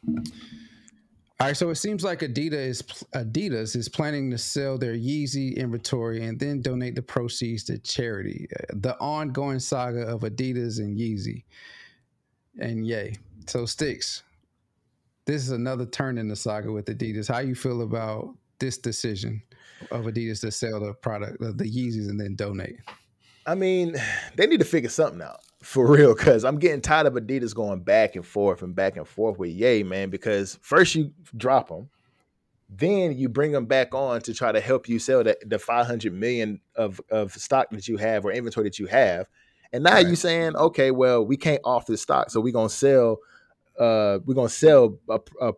All right, so it seems like Adidas is planning to sell their Yeezy inventory and then donate the proceeds to charity. The ongoing saga of Adidas and Yeezy, and yay. So Sticks, this is another turn in the saga with Adidas. How you feel about this decision of Adidas to sell the product, the Yeezys, and then donate? I mean, they need to figure something out for real, because I'm getting tired of Adidas going back and forth with Ye, man. Because first you drop them, then you bring them back on to try to help you sell the 500 million of stock that you have or inventory that you have, and now you Right. saying, okay, well, we can't offer the stock, so we're gonna sell a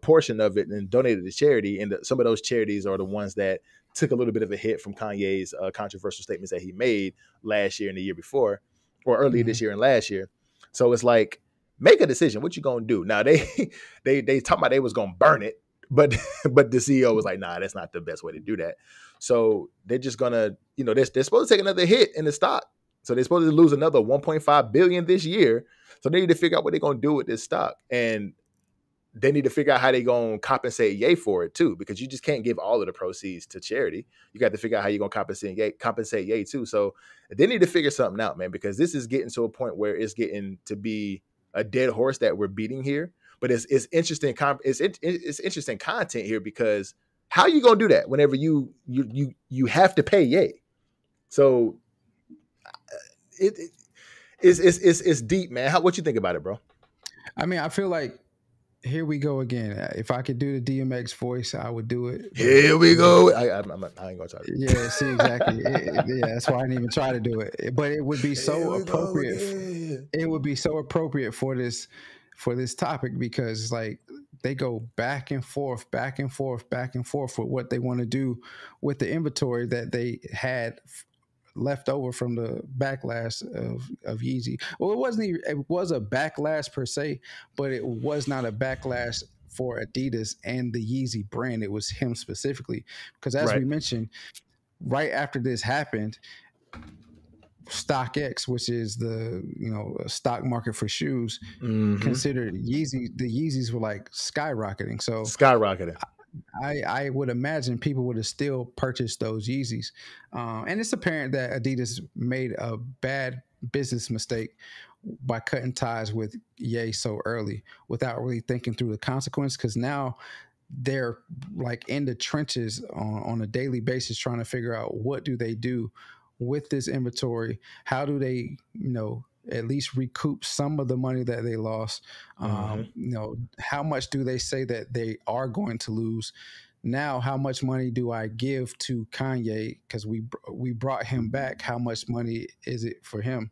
portion of it and donate it to charity. And some of those charities are the ones that took a little bit of a hit from Kanye's controversial statements that he made last year and the year before, or earlier Mm-hmm. this year and last year. So it's like, make a decision. What you gonna do? Now they talking about they was gonna burn it, but but the CEO was like, nah, that's not the best way to do that. So they're just gonna, they're supposed to take another hit in the stock. So they're supposed to lose another 1.5 billion this year. So they need to figure out what they're gonna do with this stock. And they need to figure out how they're gonna compensate Ye for it too, because you just can't give all of the proceeds to charity. You got to figure out how you're gonna compensate Ye too. So they need to figure something out, man, because this is getting to a point where it's getting to be a dead horse that we're beating here. But it's interesting. It's interesting content here, because how you gonna do that whenever you have to pay Ye? So it's deep, man. What you think about it, bro? I mean, I feel like here we go again. If I could do the DMX voice, I would do it. But Here we you know, go. I ain't gonna try to. yeah, see exactly. Yeah, that's why I didn't even try to do it. But it would be Here so we go appropriate. again. It would be so appropriate for this topic, because it's like they go back and forth, back and forth, back and forth with what they want to do with the inventory that they had left over from the backlash of Yeezy. Well, it wasn't even, it was a backlash per se, but it was not a backlash for Adidas and the Yeezy brand. It was him specifically, because as Right. we mentioned, right after this happened, StockX, which is the stock market for shoes, Mm-hmm. considered the Yeezys were like skyrocketing. So Skyrocketing. I would imagine people would have still purchased those Yeezys. And it's apparent that Adidas made a bad business mistake by cutting ties with Ye so early without really thinking through the consequence. Because now they're like in the trenches on a daily basis trying to figure out what do they do with this inventory. How do they, at least recoup some of the money that they lost? Mm-hmm. How much do they say that they are going to lose? Now, how much money do I give to Kanye because we brought him back? How much money is it for him?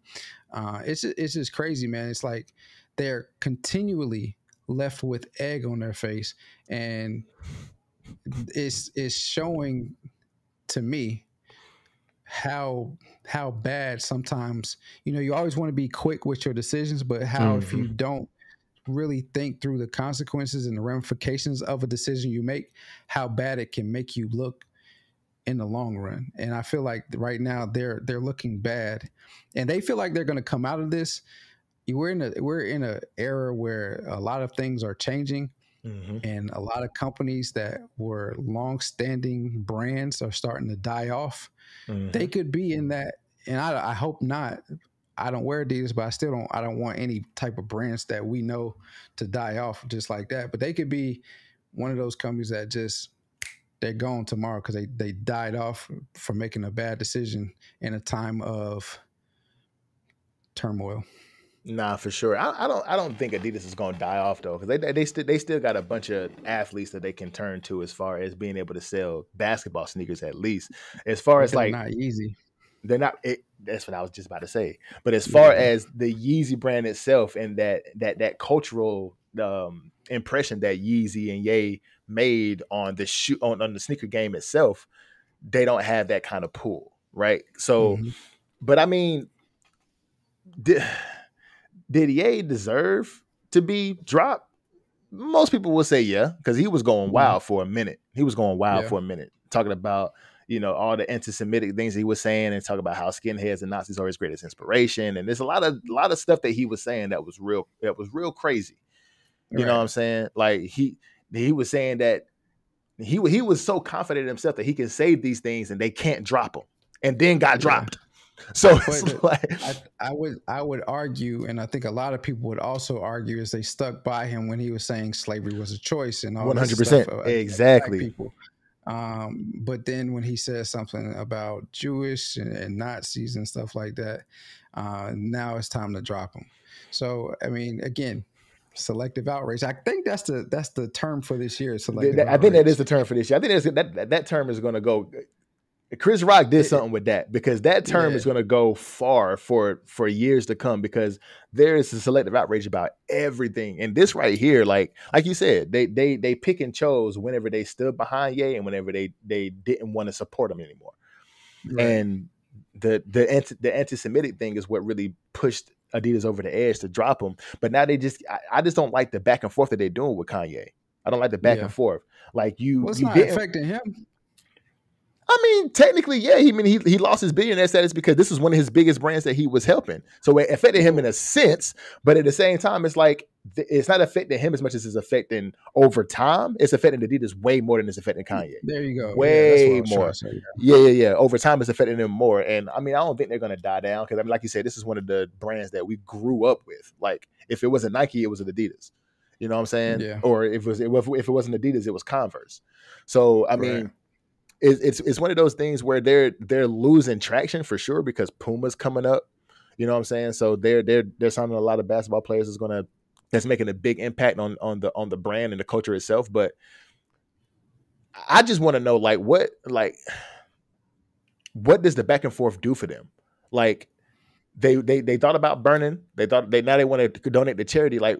It's just crazy, man. It's like they're continually left with egg on their face, and it's showing to me how bad sometimes, you always want to be quick with your decisions, but how if you Mm-hmm. don't really think through the consequences and the ramifications of a decision you make, how bad it can make you look in the long run. And I feel like right now they're looking bad, and they feel like they're going to come out of this. We're in a era where a lot of things are changing, Mm-hmm. and a lot of companies that were long-standing brands are starting to die off. They Mm-hmm. could be in that, and I hope not. I don't wear Adidas, but I don't want any type of brands that we know to die off just like that. But they could be one of those companies that just they're gone tomorrow because they died off for making a bad decision in a time of turmoil. Nah, for sure. I don't think Adidas is going to die off though, because they still got a bunch of athletes that they can turn to as far as being able to sell basketball sneakers, at least. As far But as they're like, not easy. they're not. That's what I was just about to say. But as far Yeah. as the Yeezy brand itself and that cultural impression that Yeezy and Ye made on the shoe on the sneaker game itself, they don't have that kind of pull, right? So, Mm-hmm. but I mean, did, did Ye deserve to be dropped? Most people will say yeah, because he was going Mm-hmm. wild for a minute. He was going wild Yeah. for a minute, talking about all the anti-Semitic things he was saying, and talking about how skinheads and Nazis are his greatest inspiration. And there's a lot of stuff that he was saying that was real crazy. You know what Right. I'm saying? Like he was saying that he was so confident in himself that he can save these things and they can't drop them, and then got Yeah. dropped. So it's But like I would argue, and I think a lot of people would also argue, is they stuck by him when he was saying slavery was a choice and all this stuff 100% against black exactly. people. But then when he says something about Jewish and Nazis and stuff like that, now it's time to drop him. So I mean, again, selective outrage. I think that's the term for this year. Selective I think that is outrage. the term for this year. I think that term is going to go. Chris Rock did something with that, because that term Yeah. is going to go far for years to come, because there is a selective outrage about everything. And this right here, like you said, they pick and chose whenever they stood behind Ye and whenever they didn't want to support him anymore. Right. And the anti-Semitic thing is what really pushed Adidas over the edge to drop him. But now I just don't like the back and forth that they're doing with Kanye. I don't like the back Yeah. and forth. Like Well, it's you not didn't. affecting him. I mean, technically, yeah. He lost his billionaire status because this was one of his biggest brands that he was helping. So it affected him in a sense, but at the same time, it's like it's not affecting him as much as it's affecting over time. It's affecting Adidas way more than it's affecting Kanye. There you go. Yeah, that's what I Way was trying more. to say. Yeah. Over time, it's affecting them more. And I mean, I don't think they're gonna die down, because I mean, like you said, this is one of the brands that we grew up with. Like, if it wasn't Nike, it was Adidas. You know what I'm saying? Yeah. Or if it wasn't Adidas, it was Converse. So I mean. Right. It's one of those things where they're losing traction for sure, because Puma's coming up. You know what I'm saying? So they're signing a lot of basketball players that's making a big impact on the brand and the culture itself. But I just want to know, like, what does the back and forth do for them? Like, they thought about burning. Now they want to donate to charity. Like,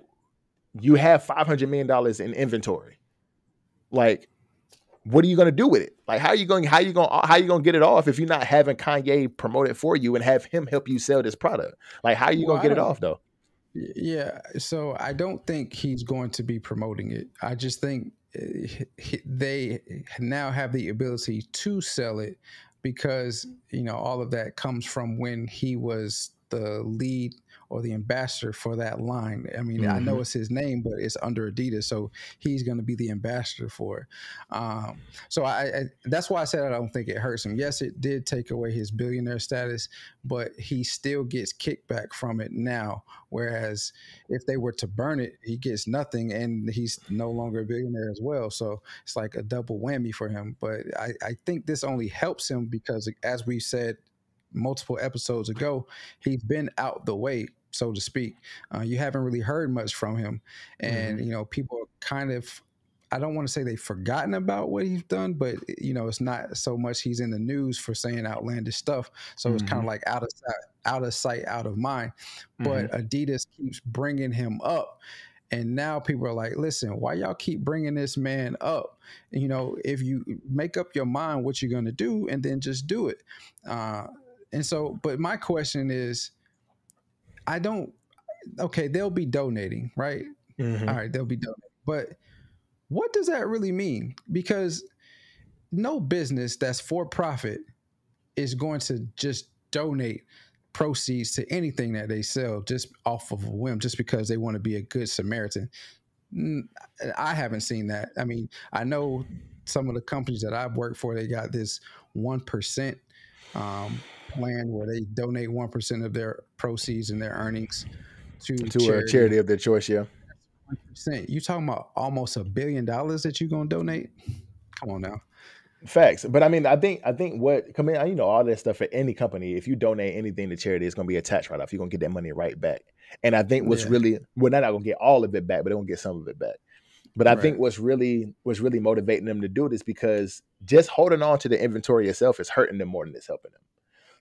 you have $500 million in inventory. Like, what are you going to do with it? Like, how are you going to get it off if you're not having Kanye promote it for you and have him help you sell this product? Like, how are you Well, going to I get it don't. off though? Yeah. So I don't think he's going to be promoting it. I just think they now have the ability to sell it because all of that comes from when he was the lead or the ambassador for that line. I mean, I know it's his name, but it's under Adidas, so he's going to be the ambassador for it. So I that's why I said I don't think it hurts him. Yes, it did take away his billionaire status, but he still gets kickback from it now. Whereas if they were to burn it, he gets nothing, and he's no longer a billionaire as well. So it's like a double whammy for him. But I think this only helps him because, as we said multiple episodes ago, he's been out the way, so to speak. You haven't really heard much from him, and people are kind of, I don't want to say they've forgotten about what he's done, but it's not so much he's in the news for saying outlandish stuff. So it's kind of like out of sight, out of mind. But Adidas keeps bringing him up. And now people are like, listen, why y'all keep bringing this man up? If you make up your mind what you're going to do, and then just do it. And so, but my question is, they'll be donating, right? All right, they'll be donating. But what does that really mean? Because no business that's for profit is going to just donate proceeds to anything that they sell just off of a whim, just because they want to be a good Samaritan. I haven't seen that. I mean, I know some of the companies that I've worked for, they got this 1% plan where they donate 1% of their proceeds and their earnings to A charity. charity of their choice. Yeah. 1%. You talking about almost $1 billion that you're gonna donate? Come on now. Facts. But I mean, I think what come in, all that stuff for any company, if you donate anything to charity, it's gonna be a tax write-off. You're gonna get that money right back. And I think what's really, well, they're not gonna get all of it back, but they're gonna get some of it back. But I think what's really motivating them to do this, because just holding on to the inventory itself is hurting them more than it's helping them.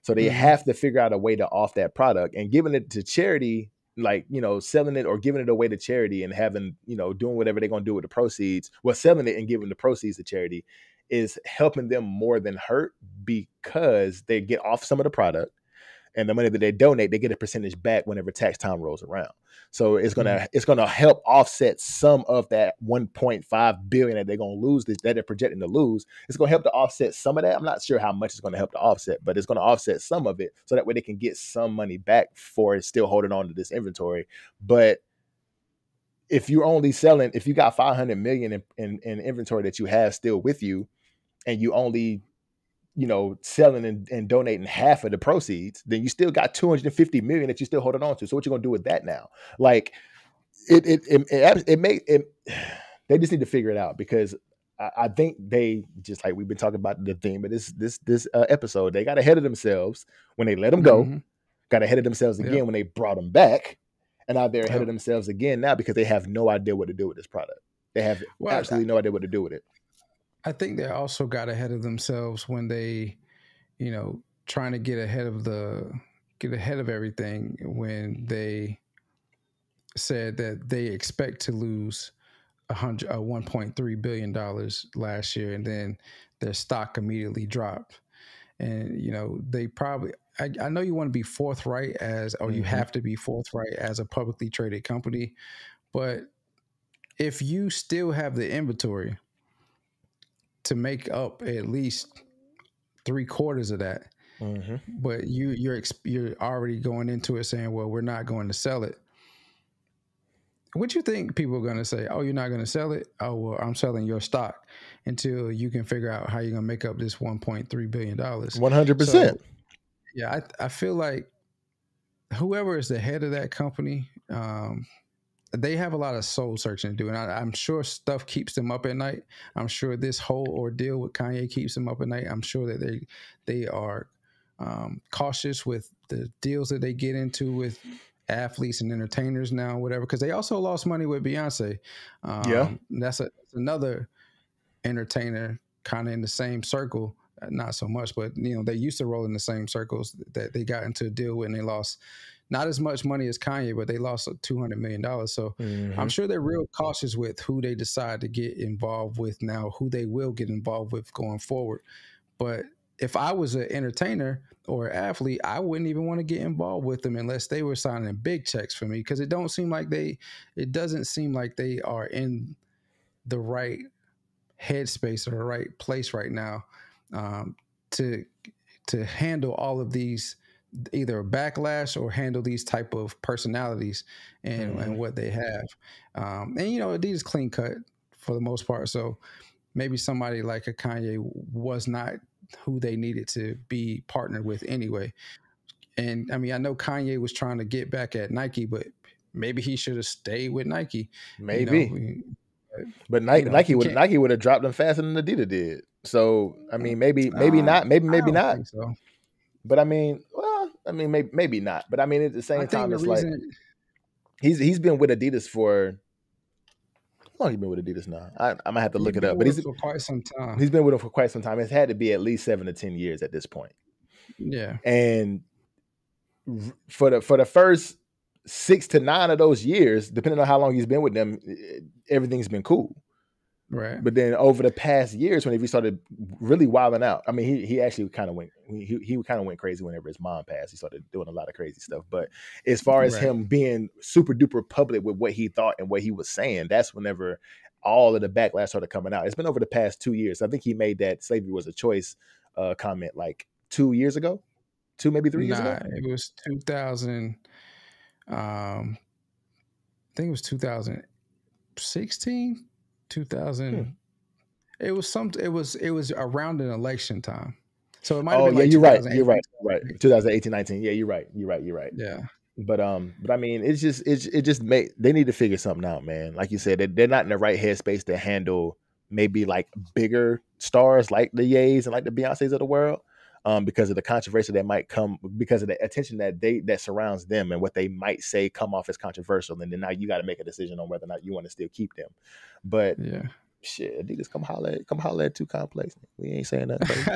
So they have to figure out a way to off that product, and giving it to charity, like, selling it or giving it away to charity and having, doing whatever they're going to do with the proceeds. Well, selling it and giving the proceeds to charity is helping them more than hurt, because they get off some of the product, and the money that they donate, they get a percentage back whenever tax time rolls around. So it's gonna help offset some of that 1.5 billion that they're gonna lose, that they're projecting to lose. It's gonna help to offset some of that. I'm not sure how much it's gonna help to offset, but it's gonna offset some of it, so that way they can get some money back for still holding on to this inventory. But if you're only selling, if you got 500 million in inventory that you have still with you, and you only, selling and donating half of the proceeds, then you still got 250 million that you're still holding on to. So what you gonna do with that now? Like it make it. They just need to figure it out, because I think they, just like we've been talking about the theme of this episode, they got ahead of themselves when they let them go, got ahead of themselves again Yep. when they brought them back, and now they're ahead of Yep. themselves again now because they have no idea what to do with this product. They have Well, absolutely no idea what to do with it. I think they also got ahead of themselves when they, trying to get ahead of everything when they said that they expect to lose $1.3 billion last year, and then their stock immediately dropped. And they probably, I know you want to be forthright or you have to be forthright as a publicly traded company, but if you still have the inventory to make up at least 3/4 of that, but you're already going into it saying, well, we're not going to sell it. What you think people are going to say? Oh, you're not going to sell it? Oh, well, I'm selling your stock until you can figure out how you're going to make up this $1.3 billion. 100%. So, yeah, I feel like whoever is the head of that company, they have a lot of soul searching to do. And I'm sure stuff keeps them up at night. I'm sure this whole ordeal with Kanye keeps them up at night. I'm sure that they are cautious with the deals that they get into with athletes and entertainers now, whatever, because they also lost money with Beyonce. That's another entertainer kind of in the same circle. Not so much, but they used to roll in the same circles that they got into a deal with, and they lost not as much money as Kanye, but they lost $200 million. So I'm sure they're real cautious with who they decide to get involved with now, who they will get involved with going forward. But if I was an entertainer or an athlete, I wouldn't even want to get involved with them unless they were signing big checks for me, because it doesn't seem like they are in the right headspace or the right place right now to handle all of these, either backlash or handle these type of personalities and what they have. And Adidas clean cut for the most part, so maybe somebody like a Kanye was not who they needed to be partnered with anyway. And I mean, I know Kanye was trying to get back at Nike, but maybe he should have stayed with Nike. Maybe. But Nike would have dropped them faster than Adidas did. So I mean, maybe not. Maybe not. Think so. But I mean, maybe not. But I mean, at the same time, it's like he's been with Adidas for. How long has he been with Adidas now? I might have to look it up. But he's for quite some time. He's been with them for quite some time. It's had to be at least 7 to 10 years at this point. Yeah. And for the first 6 to 9 of those years, depending on how long he's been with them, everything's been cool. Right. But then over the past years, when he started really wilding out, I mean, he actually kind of went crazy whenever his mom passed. He started doing a lot of crazy stuff. But as far as him being super duper public with what he thought and what he was saying, that's whenever all of the backlash started coming out. It's been over the past 2 years. I think he made that slavery was a choice comment like 2 years ago, 2 maybe 3 years ago. It was 2000. I think it was 2016. 2000. It was around an election time, so it might have been like you're right 2018 19. Yeah, you're right. Yeah, but I mean, it just they need to figure something out, man. Like you said, they're not in the right headspace to handle maybe like bigger stars like the Ye's and like the Beyoncés of the world, because of the controversy that might come, because of the attention that surrounds them and what they might say come off as controversial, and then now you got to make a decision on whether or not you want to still keep them. But yeah, shit, Adidas, come holler at Too Complex. We ain't saying nothing crazy.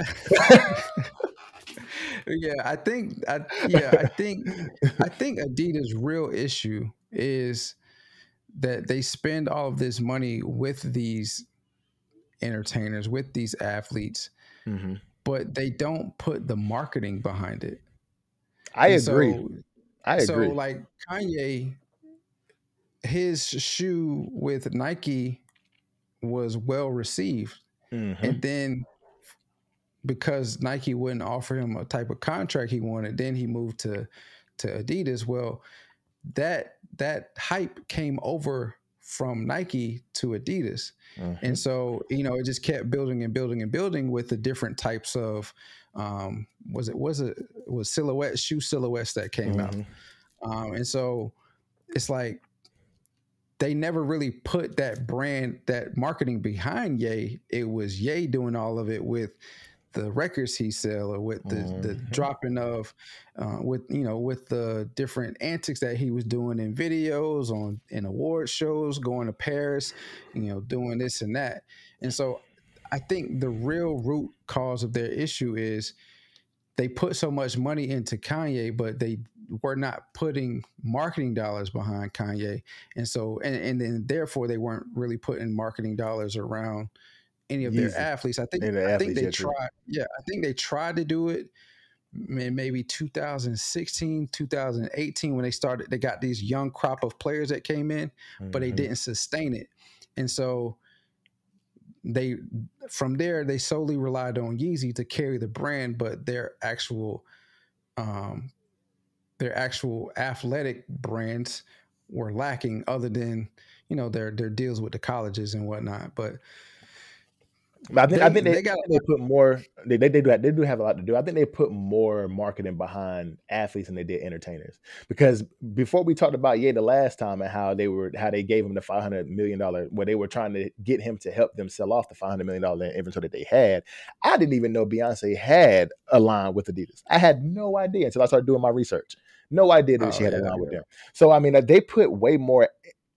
I think Adidas' real issue is that they spend all of this money with these entertainers, with these athletes, but they don't put the marketing behind it. I agree. So like Kanye, his shoe with Nike was well received, and then because Nike wouldn't offer him a type of contract he wanted, then he moved to Adidas. Well, that hype came over from Nike to Adidas. Mm-hmm. And so, it just kept building and building and building with the different types of was shoe silhouettes that came out. And so it's like they never really put that marketing behind Ye. It was Ye doing all of it with the records he sell, or with the dropping of with the different antics that he was doing in videos, in award shows, going to Paris, doing this and that. And so I think the real root cause of their issue is they put so much money into Kanye, but they were not putting marketing dollars behind Kanye. And so, and then therefore they weren't really putting marketing dollars around any of their athletes. I think they tried. Yeah, I think they tried to do it in maybe 2016, 2018 when they got these young crop of players that came in, but they didn't sustain it. And so from there they solely relied on Yeezy to carry the brand, but their actual athletic brands were lacking, other than their deals with the colleges and whatnot. But I think they put more. They do have a lot to do. I think they put more marketing behind athletes than they did entertainers. Because before we talked about the last time, and how they gave him the $500 million, where they were trying to get him to help them sell off the $500 million inventory that they had. I didn't even know Beyonce had a line with Adidas. I had no idea until I started doing my research. No idea that she had a line with them. So I mean, they put way more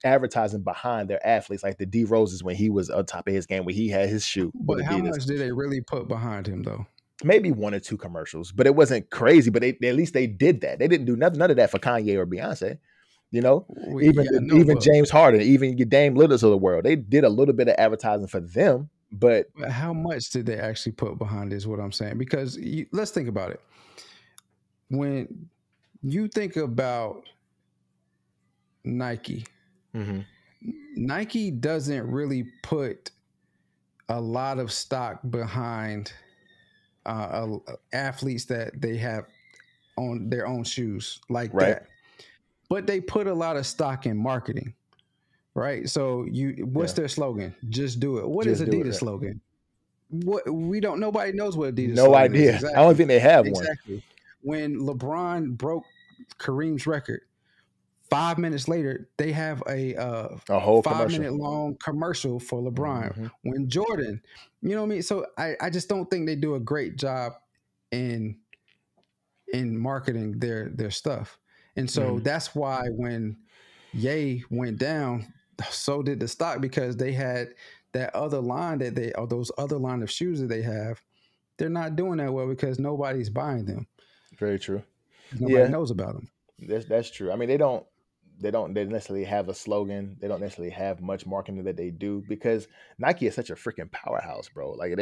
advertising behind their athletes, like the D Roses when he was on top of his game, when he had his shoe. But how much did they really put behind him though? Maybe 1 or 2 commercials, but it wasn't crazy. But at least they did that. They didn't do none of that for Kanye or Beyonce. Even James Harden, even your Dame Lillards of the world, they did a little bit of advertising for them. But how much did they actually put behind is what I'm saying. Because let's think about it. When you think about Nike, Nike doesn't really put a lot of stock behind athletes that they have on their own shoes like that. But they put a lot of stock in marketing, right? So what's their slogan? Just do it. What is Adidas slogan? Nobody knows what Adidas slogan is. Exactly. I don't think they have one. Exactly. When LeBron broke Kareem's record, 5 minutes later, they have a whole 5-minute long commercial for LeBron. When Jordan, you know what I mean? So I just don't think they do a great job in marketing their stuff. And so that's why when Ye went down, so did the stock, because they had that other line those other line of shoes that they have. They're not doing that well because nobody's buying them. Very true. Nobody knows about them. That's true. I mean, they don't necessarily have a slogan. They don't necessarily have much marketing that they do, because Nike is such a freaking powerhouse, bro. Like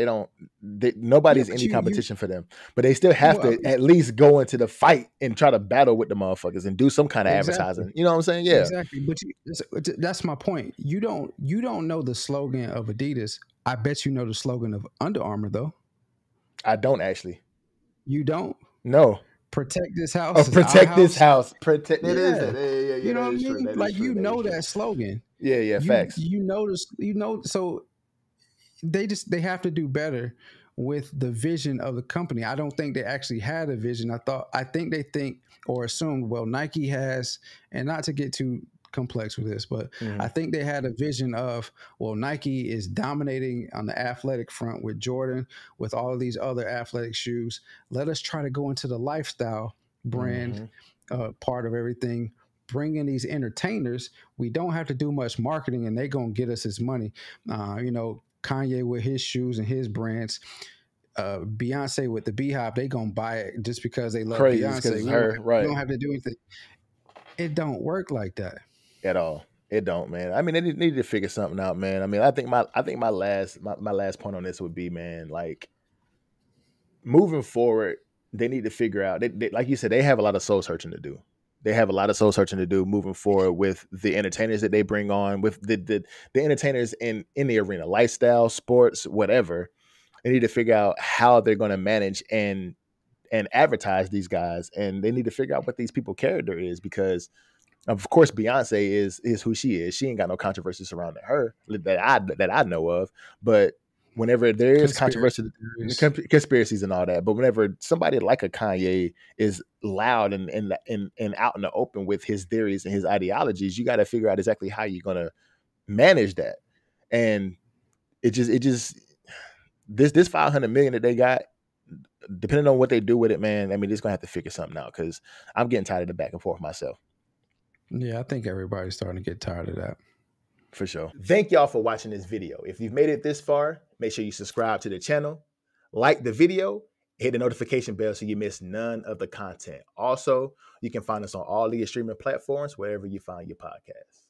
nobody's any competition for them, but they still have to at least go into the fight and try to battle with the motherfuckers and do some kind of advertising. You know what I'm saying? Yeah, exactly. But that's my point. You don't know the slogan of Adidas. I bet you know the slogan of Under Armour, though. I don't actually. You don't? No. Protect this house. Protect this house. Protect it. Yeah. You know what I mean? Like, that slogan. Yeah. Facts. So they have to do better with the vision of the company. I don't think they actually had a vision. I think they think or assumed, well, Nike has, and not to get too complex with this, but I think they had a vision of, well, Nike is dominating on the athletic front with Jordan, with all of these other athletic shoes. Let us try to go into the lifestyle brand part of everything, bring in these entertainers. We don't have to do much marketing, and they're going to get us his money. Kanye with his shoes and his brands, Beyonce with the Beehive, they going to buy it just because they love Beyonce. We don't have to do anything. It don't work like that at all. It don't, man. I mean, they need to figure something out, man. I mean, I think my last point on this would be, man, like, moving forward, they need to figure out. They, like you said, they have a lot of soul searching to do. They have a lot of soul searching to do moving forward with the entertainers that they bring on, with the entertainers in the arena, lifestyle, sports, whatever. They need to figure out how they're going to manage and advertise these guys, and they need to figure out what these people's character is, because Of course, Beyonce is who she is. She ain't got no controversy surrounding her that I know of. But whenever there is Conspiracy controversy, theories. conspiracies and all that, but whenever somebody like a Kanye is loud and out in the open with his theories and his ideologies, you got to figure out exactly how you're gonna manage that. And it just this 500 million that they got, depending on what they do with it, man. I mean, they're gonna have to figure something out because I'm getting tired of the back and forth myself. Yeah, I think everybody's starting to get tired of that. For sure. Thank y'all for watching this video. If you've made it this far, make sure you subscribe to the channel, like the video, hit the notification bell so you miss none of the content. Also, you can find us on all the streaming platforms, wherever you find your podcast.